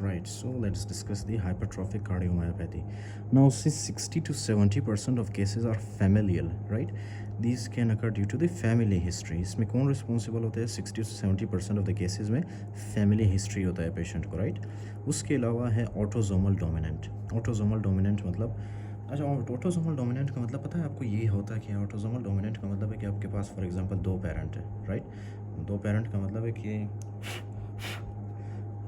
Right, so let's discuss the hypertrophic cardiomyopathy. Now, since 60 to 70% of cases are familial, right? These can occur due to the family history. इसमें कौन responsible होता है? 60 to 70% of the cases में family history होता है patient को, right? उसके अलावा है ऑटोजोमल डोमिनेंट। ऑटोजोमल डोमिनेंट मतलब, अच्छा, ऑटोजोमल डोमिनेंट का मतलब पता है आपको? ये होता है कि ऑटोजोमल डोमिनेंट का मतलब है कि आपके पास फॉर एग्जांपल दो पेरेंट है, राइट? दो पेरेंट का मतलब है कि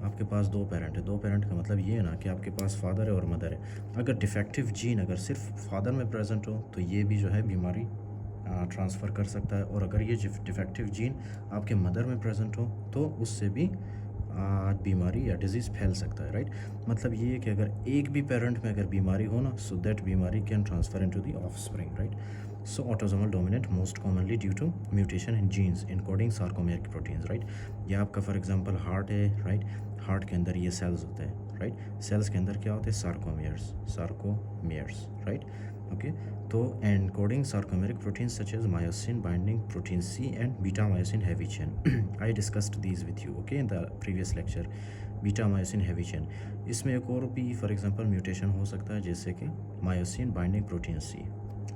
आपके पास दो पेरेंट है। दो पेरेंट का मतलब ये है ना कि आपके पास फादर है और मदर है। अगर डिफेक्टिव जीन अगर सिर्फ फादर में प्रेजेंट हो तो ये भी जो है बीमारी ट्रांसफ़र कर सकता है, और अगर ये डिफेक्टिव जीन आपके मदर में प्रेजेंट हो तो उससे भी बीमारी या डिजीज़ फैल सकता है, राइट? मतलब ये है कि अगर एक भी पेरेंट में अगर बीमारी हो ना, सो दैट बीमारी can transfer into the offspring, right? So autosomal dominant most commonly due to mutation in genes encoding sarcomeric proteins, right? ये आपका फॉर एग्जांपल हार्ट है, राइट? हार्ट के अंदर ये सेल्स होते हैं, राइट? सेल्स के अंदर क्या होते हैं? Sarcomeres, right? ओके, तो encoding sarcomeric proteins such as myosin binding protein C and beta myosin heavy chain. I discussed these with you, okay, in the previous lecture. Beta myosin heavy chain, इसमें एक और भी for example mutation हो सकता है जैसे कि myosin binding protein C,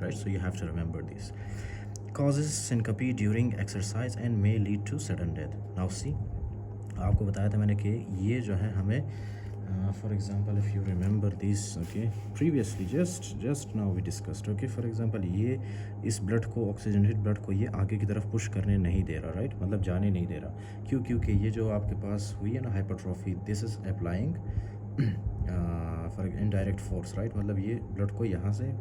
right? So you have to remember this. Causes syncope during exercise and may lead to sudden death. Now see, आपको बताया था मैंने कि ये जो है हमें for example if you remember this, okay, previously just now we discussed, okay, for example ये इस ब्लड को, ऑक्सीजनेटेड ब्लड को ये आगे की तरफ पुश करने नहीं दे रहा, राइट? मतलब जाने नहीं दे रहा। क्यों? क्योंकि ये जो आपके पास हुई है ना hypertrophy, this is applying for indirect force, right? मतलब ये ब्लड को यहाँ से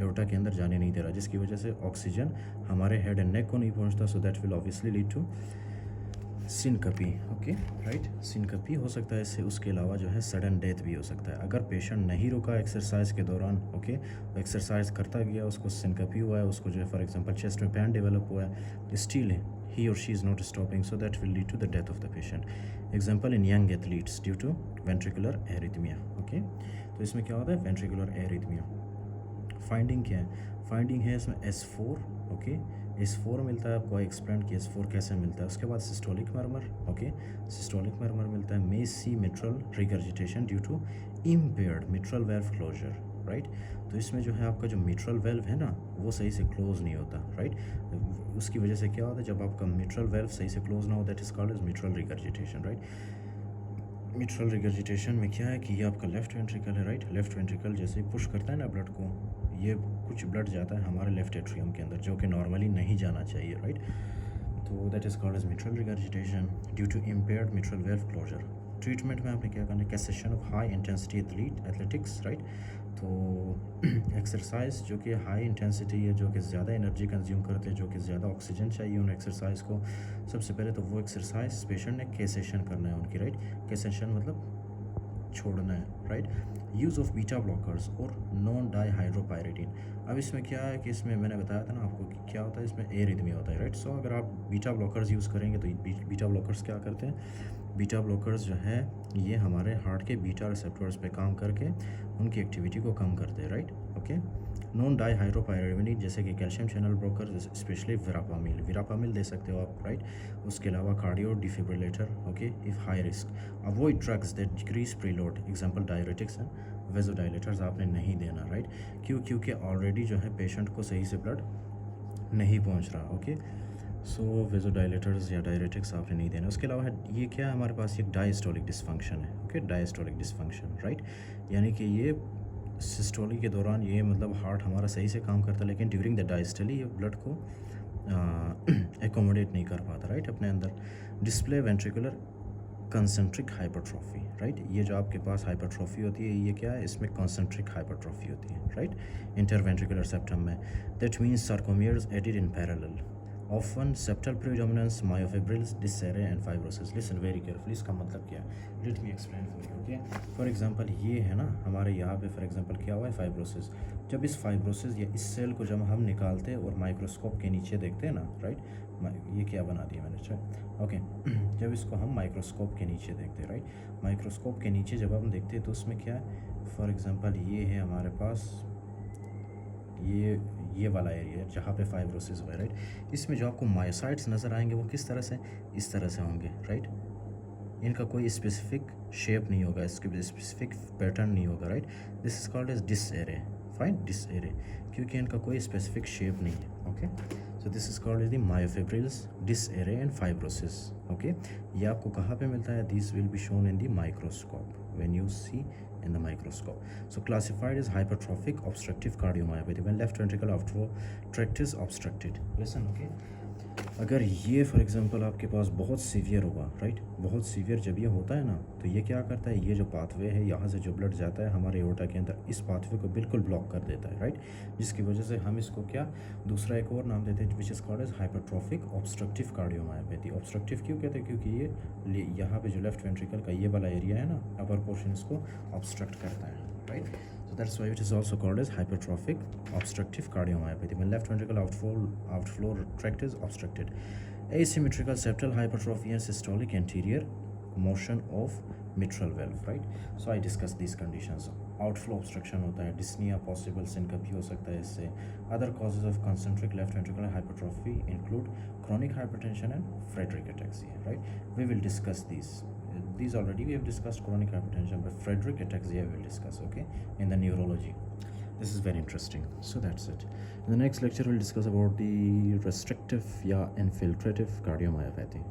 एओर्टा के अंदर जाने नहीं दे रहा, जिसकी वजह से ऑक्सीजन हमारे हेड एंड नेक को नहीं पहुंचता, so that will obviously lead to syncope, okay, right? Syncope हो सकता है इससे। उसके अलावा जो है सडन डेथ भी हो सकता है अगर पेशेंट नहीं रुका एक्सरसाइज के दौरान, ओके, एक्सरसाइज करता गया, उसको सिनकपी हुआ है, उसको जो है फॉर एग्जांपल चेस्ट में पेन डेवलप हुआ है, still he or she is not stopping, so that will lead to the death of the patient. Example in young athletes due to ventricular arrhythmia, okay? तो इसमें क्या होता है? ventricular arrhythmia। Finding क्या है? Finding है इसमें S4, ओके, S4 मिलता है आपको। एक्सप्लेन कि S4 कैसे मिलता है। उसके बाद systolic murmur, okay, systolic murmur मिलता है। May see mitral regurgitation due to impaired mitral valve closure, right? तो इसमें जो है आपका जो मिट्रल वेल्व है ना वो सही से क्लोज नहीं होता, राइट? उसकी वजह से क्या होता है? जब आपका मिट्रल वेल्व सही से क्लोज ना हो, that is called as mitral regurgitation, right? Mitral regurgitation में क्या है कि ये आपका लेफ्ट वेंट्रिकल है, राइट? लेफ्ट वेंट्रिकल जैसे ही पुश करता है ना ब्लड को, ये कुछ ब्लड जाता है हमारे लेफ्ट एट्रियम के अंदर जो कि नॉर्मली नहीं जाना चाहिए, राइट? तो that is called as mitral regurgitation due to impaired mitral valve closure. Treatment में आपने क्या करना है? Cessation of high intensity athletics, right? तो एक्सरसाइज जो कि हाई इंटेंसिटी है, जो कि ज़्यादा एनर्जी कंज्यूम करते हैं, जो कि ज़्यादा ऑक्सीजन चाहिए उन एक्सरसाइज को, सबसे पहले तो वो एक्सरसाइज पेशेंट ने कैसेशन करना है उनकी, राइट? कैसेशन मतलब छोड़ना है, right? Use of beta blockers और नॉन डाईहाइड्रोपायरेटिन। अब इसमें क्या है कि इसमें मैंने बताया था ना आपको कि क्या होता है, इसमें एरिथमिया होता है, राइट? सो अगर आप बीटा ब्लॉकर्स यूज़ करेंगे तो बीटा ब्लॉकर्स क्या करते हैं? बीटा ब्लॉकर्स जो है ये हमारे हार्ट के बीटा रिसेप्टर्स पे काम करके उनकी एक्टिविटी को कम करते हैं, राइट? ओके, नॉन डाईहाइड्रोपायरेटिन जैसे कि calcium channel blocker, specially verapamil दे सकते हो आप, राइट? उसके अलावा cardio defibrillator, okay, if high risk. Avoid drugs that decrease preload, example diuretics and vasodilators आपने नहीं देना, राइट? क्यों? क्योंकि ऑलरेडी जो है पेशेंट को सही से ब्लड नहीं पहुंच रहा, ओके? सो वेजोडाइलेटर्स या डायरेटिक्स आपने नहीं देना। उसके अलावा ये क्या है हमारे पास? एक डायस्टोलिक डिसफंक्शन है, ओके, डायस्टोलिक डिसफंक्शन, राइट? यानी कि ये सिस्टोली के दौरान ये मतलब हार्ट हमारा सही से काम करता है, लेकिन ड्यूरिंग द डायस्टोली ये ब्लड को एकोमोडेट नहीं कर पाता, राइट, अपने अंदर। Display ventricular concentric hypertrophy, right? ये जो आपके पास हाइपरट्रॉफी होती है ये क्या है? इसमें कंसेंट्रिक हाइपरट्रॉफी होती है, राइट? इंटरवेंट्रिकुलर सेप्टम में। That means sarcomeres added in parallel, often septal predominance, myofibrils, dysuria and fibrosis. Listen very carefully, इसका मतलब क्या है? Let me explain for you, okay? For example ये है ना हमारे यहाँ पे फॉर एग्जांपल क्या हुआ है? फाइब्रोसिस। जब इस फाइब्रोसिस या इस सेल को जब हम निकालते हैं और माइक्रोस्कोप के नीचे देखते हैं ना, राइट? ये क्या बना दिया मैंने, अच्छा, ओके। जब इसको हम माइक्रोस्कोप के नीचे देखते हैं, राइट? माइक्रोस्कोप के नीचे जब हम देखते हैं तो उसमें क्या है? फॉर एग्जांपल ये है हमारे पास ये वाला एरिया है जहाँ पे फाइब्रोसिस हुआ है, राइट? इसमें जो आपको मायोसाइट्स नज़र आएंगे वो किस तरह से? इस तरह से होंगे, राइट? इनका कोई स्पेसिफिक शेप नहीं होगा, इसके स्पेसिफिक पैटर्न नहीं होगा, right. This is called as disarray, fine, disarray, क्योंकि इनका कोई स्पेसिफिक शेप नहीं है, okay. So this is called as the myofibrils, disarray and fibrosis, okay. ये आपको कहाँ पे मिलता है? This will be shown in the microscope when you see in the microscope. So classified as hypertrophic obstructive cardiomyopathy when left ventricle outflow tract is obstructed. Listen, okay. अगर ये for example आपके पास बहुत सीवियर होगा, right, बहुत severe जब ये होता है ना, तो ये क्या करता है, ये जो पाथवे है यहाँ से जो ब्लड जाता है हमारे एओर्टा के अंदर, इस पाथवे को बिल्कुल ब्लॉक कर देता है, राइट, जिसकी वजह से हम इसको क्या दूसरा एक और नाम देते हैं which is called as hypertrophic obstructive cardiomyopathy. Obstructive क्यों कहते हैं? क्योंकि ये यहाँ पे जो लेफ्ट वेंट्रिकल का ये वाला एरिया है ना, अपर पोर्शन, इसको ऑब्स्ट्रक्ट करता है, right. So that's why it is also called as hypertrophic obstructive cardiomyopathy when left ventricle outflow tract is obstructed. Asymmetrical septal hypertrophy and systolic anterior motion of mitral valve, right? So I discussed these conditions. Outflow obstruction होता है, dyspnea possible, syncope हो सकता है इससे. Other causes of concentric left ventricular hypertrophy include chronic hypertension and Friedreich ataxia, right? We will discuss these already we have discussed chronic hypertension, but Friedreich ataxia we will discuss, okay, in the neurology. This is very interesting. So that's it. In the next lecture we'll discuss about the restrictive infiltrative cardiomyopathy.